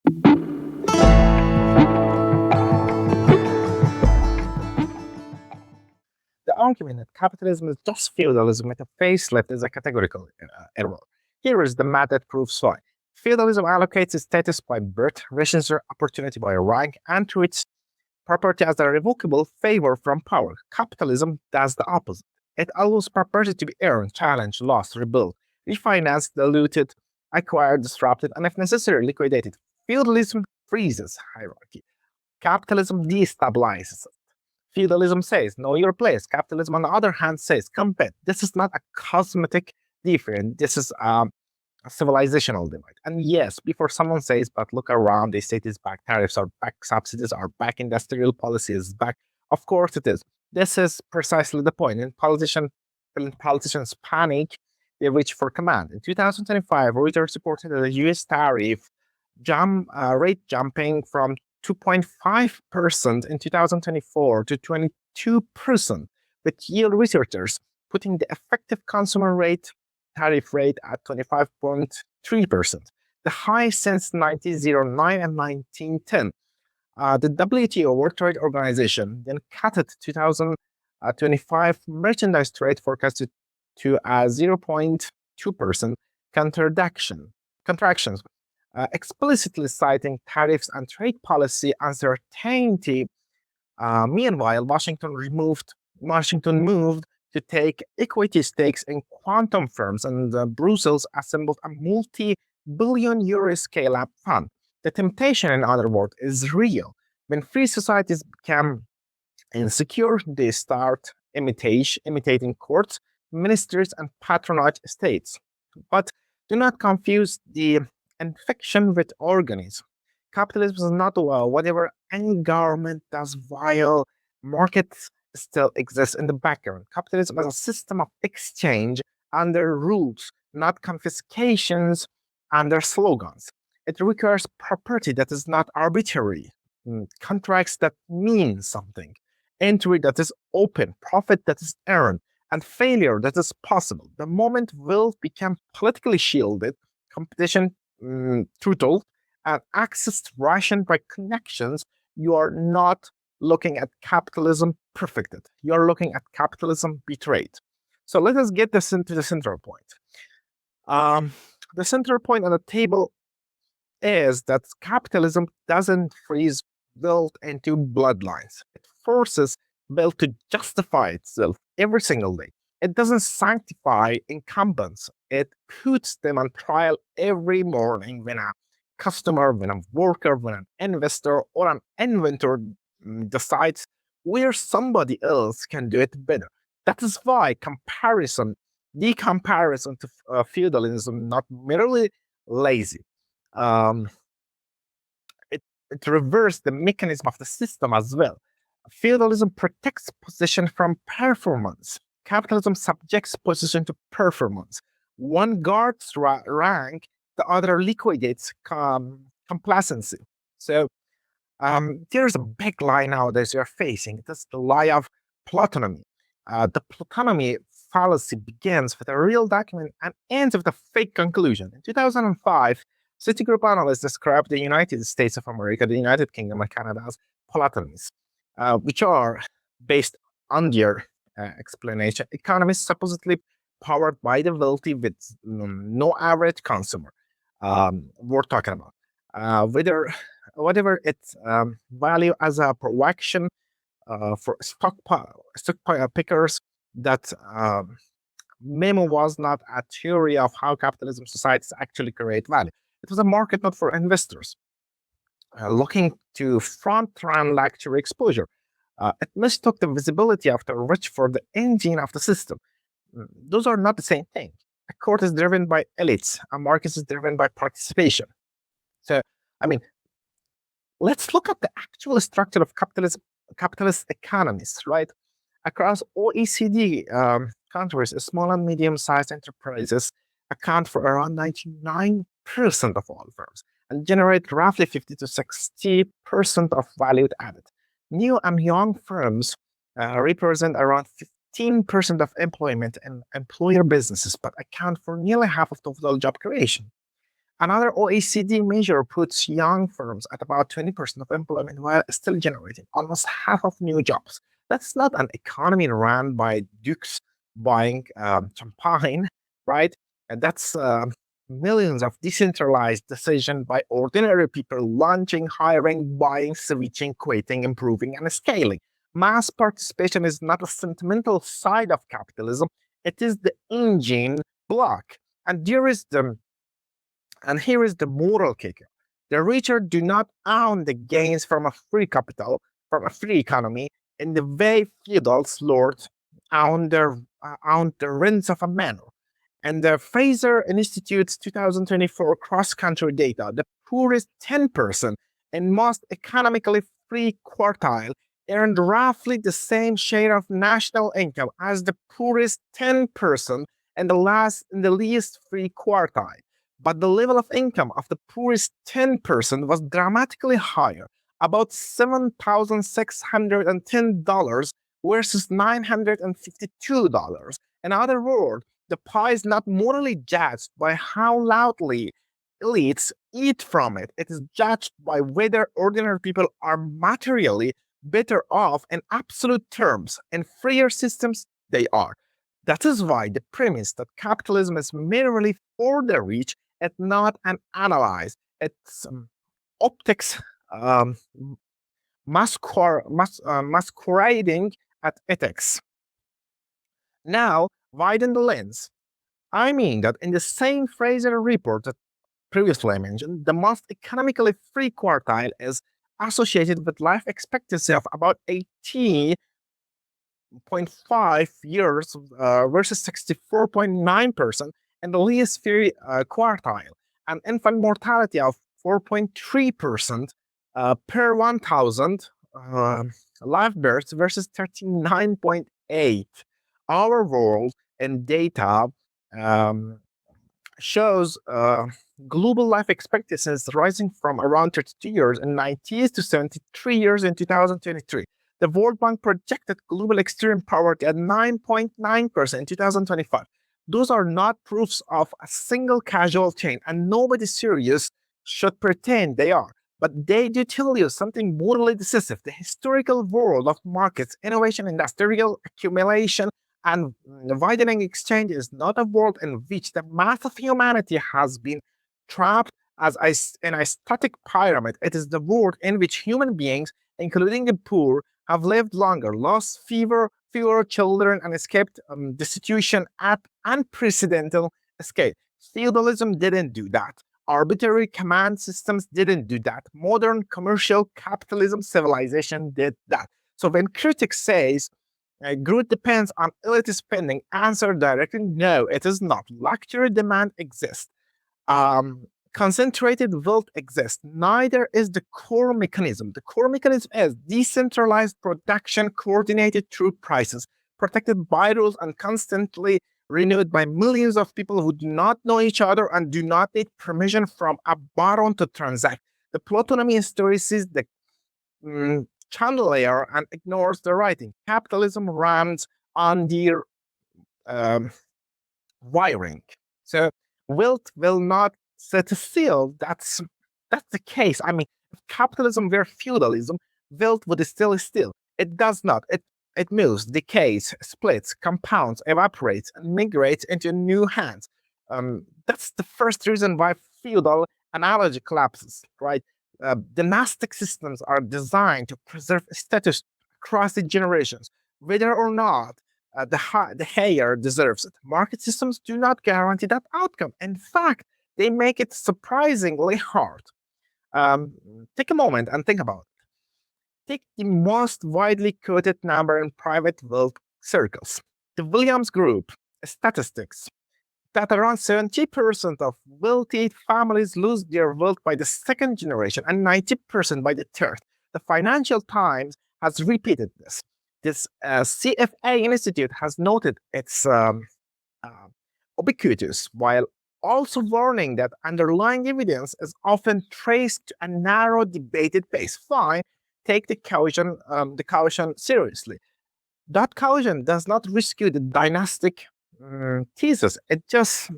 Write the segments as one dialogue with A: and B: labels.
A: The argument that capitalism is just feudalism with a facelift is a categorical error. Here is the math that proves why. Feudalism allocates status by birth, rations opportunity by rank, and treats property as a revocable favor from power. Capitalism does the opposite. It allows property to be earned, challenged, lost, rebuilt, refinanced, diluted, acquired, disrupted, and if necessary, liquidated. Feudalism freezes hierarchy. Capitalism destabilizes. Feudalism says, know your place. Capitalism, on the other hand, says, compete. This is not a cosmetic difference. This is a civilizational divide. And yes, before someone says, but look around, the state is back, tariffs are back, subsidies are back, industrial policy is back. Of course it is. This is precisely the point. When politicians panic, they reach for command. In 2025, Reuters reported that the US tariff rate jumping from 2.5% in 2024 to 22%, with yield researchers putting the effective consumer rate tariff rate at 25.3%, the highest since 1909 and 1910. The WTO, World Trade Organization, then cut it 2025 merchandise trade forecasted to a 0.2% contractions, explicitly citing tariffs and trade policy uncertainty. Meanwhile, Washington moved to take equity stakes in quantum firms, and Brussels assembled a multi-billion euro scale-up fund. The temptation, in other words, is real. When free societies become insecure, they start imitating courts, ministers, and patronage states. But do not confuse the infection with organism. Capitalism is not whatever any government does while markets still exists in the background. Capitalism is a system of exchange under rules, not confiscations under slogans. It requires property that is not arbitrary, contracts that mean something, entry that is open, profit that is earned, and failure that is possible. The moment wealth become politically shielded, competition brutal, and access rationed by connections, you are not looking at capitalism perfected. You are looking at capitalism betrayed. So let us get this into the central point. The central point on the table is that capitalism doesn't freeze wealth into bloodlines. It forces wealth to justify itself every single day. It doesn't sanctify incumbents. It puts them on trial every morning when a customer, when a worker, when an investor or an inventor decides where somebody else can do it better. That is why the comparison to feudalism, not merely lazy. Um, it reversed the mechanism of the system as well. Feudalism protects position from performance. Capitalism subjects position to performance. One guards rank, the other liquidates complacency. So there's a big lie nowadays you're facing. That's the lie of Plutonomy. The Plutonomy fallacy begins with a real document and ends with a fake conclusion. In 2005, Citigroup analysts described the United States of America, the United Kingdom, and Canada as Plutonomies, which are, based on their explanation, economies supposedly powered by the wealthy with no average consumer. We're talking about whatever its value as a projection for stock pickers, that memo was not a theory of how capitalism societies actually create value. It was a market not for investors looking to front-run luxury exposure. It mistook the visibility of the rich for the engine of the system. Those are not the same thing. A court is driven by elites, a market is driven by participation. So, I mean, let's look at the actual structure of capitalist economies, right? Across OECD countries, small and medium-sized enterprises account for around 99% of all firms and generate roughly 50 to 60% of value added. New and young firms represent around 15% of employment and employer businesses, but account for nearly half of total job creation. Another OECD measure puts young firms at about 20% of employment while still generating almost half of new jobs. That's not an economy run by dukes buying champagne, right? And that's millions of decentralized decisions by ordinary people launching, hiring, buying, switching, quitting, improving, and scaling. Mass participation is not a sentimental side of capitalism, it is the engine block. And there is the and here is the moral kicker. The richer do not own the gains from a free capital, from a free economy, in the way feudal lords own the rents of a manor. And the Fraser Institute's 2024 cross-country data, the poorest 10% and most economically free quartile earned roughly the same share of national income as the poorest 10% and the least free quartile. But the level of income of the poorest 10% was dramatically higher, about $7,610 versus $952. In other words, the pie is not morally judged by how loudly elites eat from it. It is judged by whether ordinary people are materially better off in absolute terms. In freer systems, they are. That is why the premise that capitalism is merely for the rich is not an analyze. It's optics masquerading at ethics. Now, widen the lens. I mean that in the same Fraser report that previously I mentioned, the most economically free quartile is associated with life expectancy of about 18.5 years versus 64.9%, and the least free quartile, and infant mortality of 4.3% per 1,000 live births versus 39.8. Our world and data shows global life expectancy is rising from around 32 years in the 90s to 73 years in 2023. The World Bank projected global extreme poverty at 9.9% in 2025. Those are not proofs of a single causal chain, and nobody serious should pretend they are. But they do tell you something morally decisive. The historical world of markets, innovation, industrial accumulation, and widening exchange is not a world in which the mass of humanity has been trapped in a static pyramid. It is the world in which human beings, including the poor, have lived longer, lost fewer children, and escaped destitution at unprecedented scale. Feudalism didn't do that. Arbitrary command systems didn't do that. Modern commercial capitalism civilization did that. So when critics says growth depends on elite spending, answer directly no, it is not. Luxury demand exists. Concentrated wealth exists. Neither is the core mechanism. The core mechanism is decentralized production coordinated through prices, protected by rules and constantly renewed by millions of people who do not know each other and do not need permission from a baron to transact. The Plutonomy story sees the chandelier and ignores the writing. Capitalism runs on the wiring. So wealth will not set still. That's the case. I mean, if capitalism were feudalism, wealth would still. It does not. It moves, decays, splits, compounds, evaporates, and migrates into new hands. That's the first reason why feudal analogy collapses, right? Dynastic systems are designed to preserve status across the generations, whether or not the heir deserves it. Market systems do not guarantee that outcome. In fact, they make it surprisingly hard. Take a moment and think about it. Take the most widely quoted number in private wealth circles. The Williams Group statistics that around 70% of wealthy families lose their wealth by the second generation and 90% by the third. The Financial Times has repeated this. This CFA Institute has noted its ubiquitous, while also warning that underlying evidence is often traced to a narrow debated base. Fine, take the caution seriously. That caution does not rescue the dynastic thesis. It just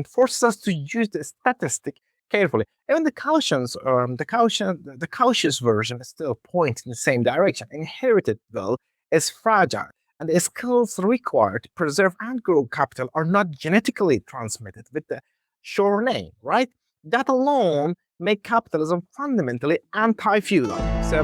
A: forces us to use the statistic carefully. Even the cautious version still points in the same direction. Inherited will is fragile, and the skills required to preserve and grow capital are not genetically transmitted with the sure name, right? That alone make capitalism fundamentally anti-feudal. So